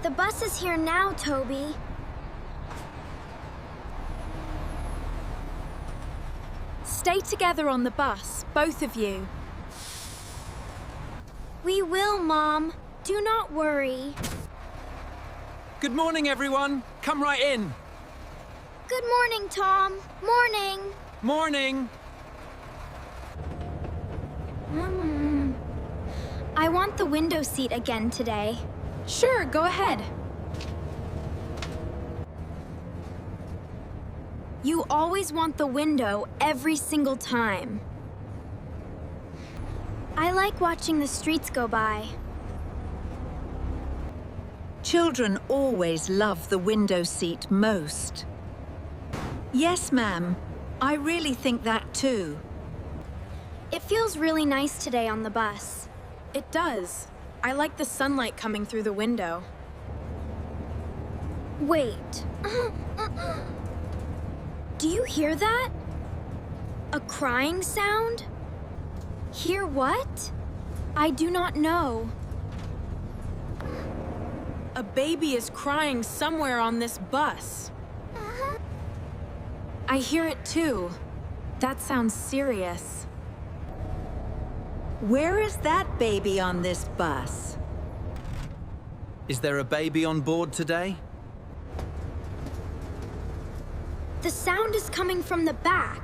The bus is here now, Toby. Stay together on the bus, both of you. We will, Mom. Do not worry. Good morning, everyone. Come right in. Good morning, Tom. Morning. Morning. I want the window seat again today. Sure, go ahead. You always want the window every single time. I like watching the streets go by. Children always love the window seat most. Yes, ma'am. I really think that too. It feels really nice today on the bus. It does. I like the sunlight coming through the window. Wait. Do you hear that? A crying sound? Hear what? I do not know. A baby is crying somewhere on this bus. I hear it too. That sounds serious. Where is that baby on this bus? Is there a baby on board today? The sound is coming from the back.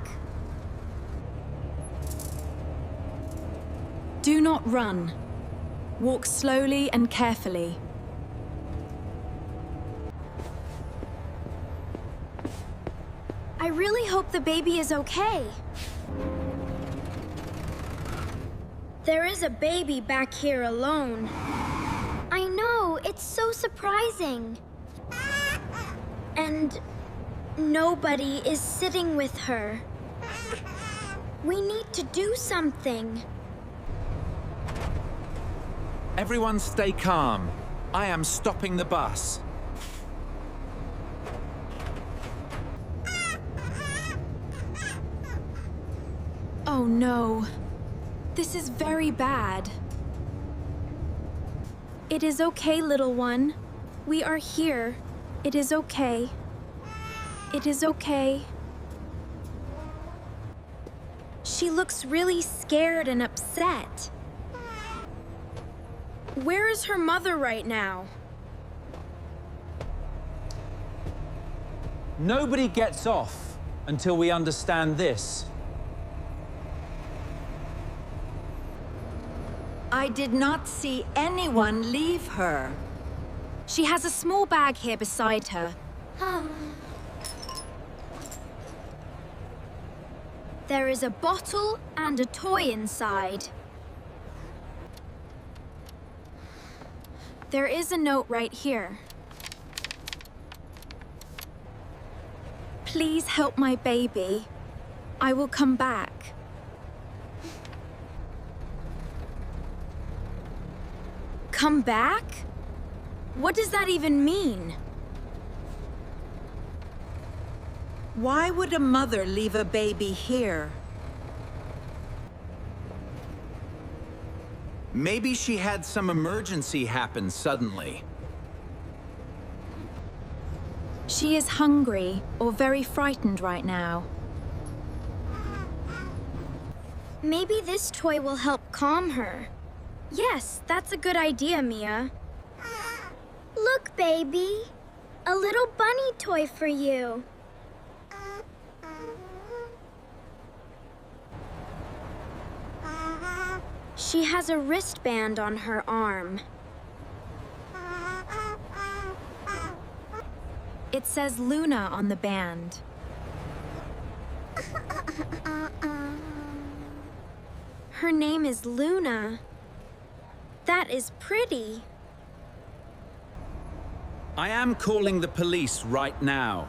Do not run. Walk slowly and carefully. I really hope the baby is okay. There is a baby back here alone. I know, it's so surprising. And nobody is sitting with her. We need to do something. Everyone stay calm. I am stopping the bus. Oh no. This is very bad. It is okay, little one. We are here. It is okay. It is okay. She looks really scared and upset. Where is her mother right now? Nobody gets off until we understand this. I did not see anyone leave her. She has a small bag here beside her. There is a bottle and a toy inside. There is a note right here. Please help my baby. I will come back. Come back? What does that even mean? Why would a mother leave a baby here? Maybe she had some emergency happen suddenly. She is hungry or very frightened right now. Maybe this toy will help calm her. Yes, that's a good idea, Mia. Look, baby. A little bunny toy for you. She has a wristband on her arm. It says Luna on the band. Her name is Luna. That is pretty. I am calling the police right now.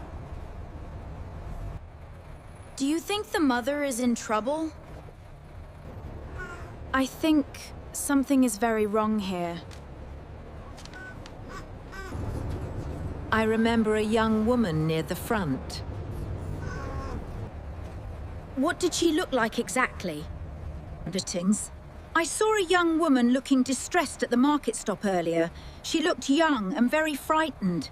Do you think the mother is in trouble? I think something is very wrong here. I remember a young woman near the front. What did she look like exactly? Beatings. I saw a young woman looking distressed at the market stop earlier. She looked young and very frightened.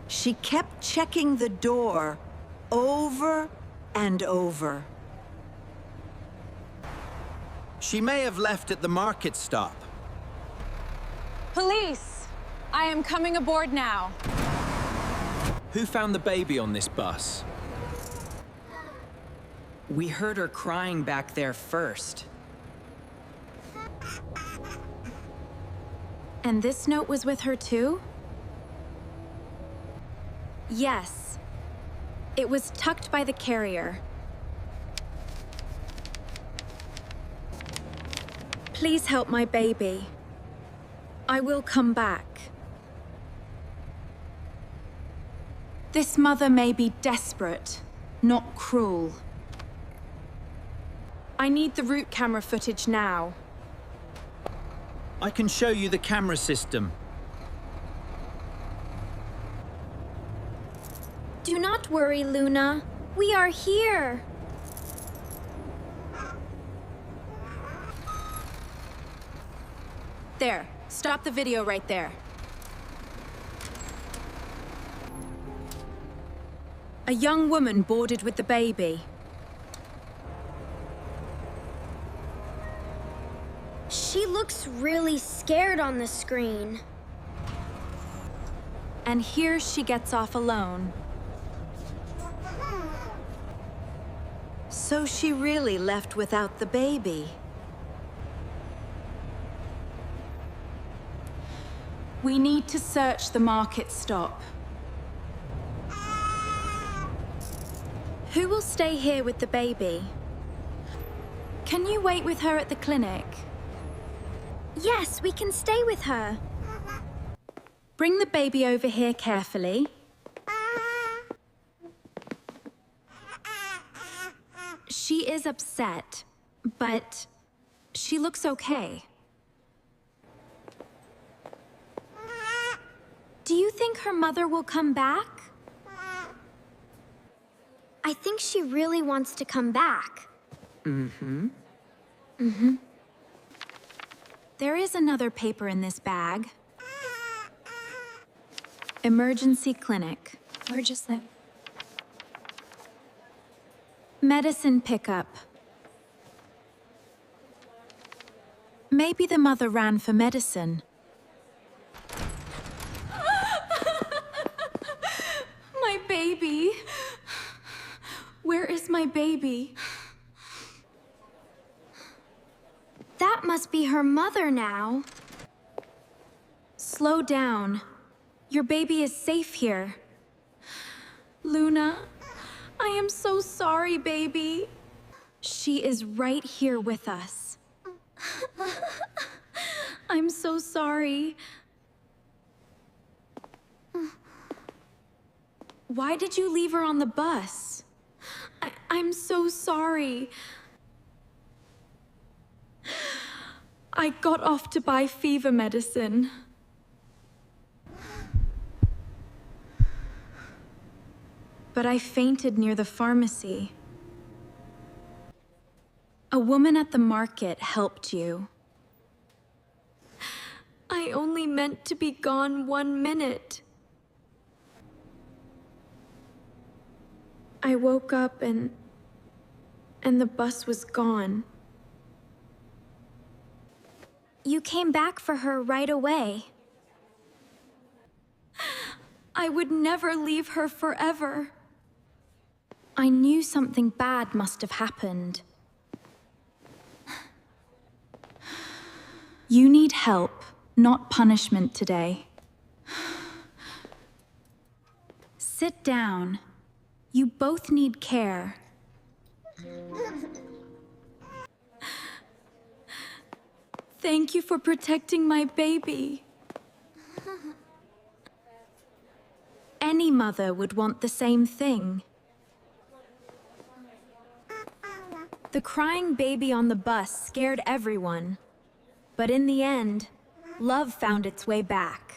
She kept checking the door over and over. She may have left at the market stop. Police! I am coming aboard now. Who found the baby on this bus? We heard her crying back there first. And this note was with her too? Yes. It was tucked by the carrier. Please help my baby. I will come back. This mother may be desperate, not cruel. I need the route camera footage now. I can show you the camera system. Do not worry, Luna. We are here. There, stop the video right there. A young woman boarded with the baby. She looks really scared on the screen. And here she gets off alone. So she really left without the baby. We need to search the market stop. Who will stay here with the baby? Can you wait with her at the clinic? Yes, we can stay with her. Bring the baby over here carefully. She is upset, but she looks okay. Do you think her mother will come back? I think she really wants to come back. There is another paper in this bag. Emergency clinic. We're just there. Medicine pickup. Maybe the mother ran for medicine. My baby. Where is my baby? That must be her mother now. Slow down. Your baby is safe here. Luna, I am so sorry, baby. She is right here with us. I'm so sorry. Why did you leave her on the bus? I'm so sorry. I got off to buy fever medicine. But I fainted near the pharmacy. A woman at the market helped you. I only meant to be gone 1 minute. I woke up and the bus was gone. You came back for her right away. I would never leave her forever. I knew something bad must have happened. You need help, not punishment today. Sit down. You both need care. Thank you for protecting my baby. Any mother would want the same thing. The crying baby on the bus scared everyone. But in the end, love found its way back.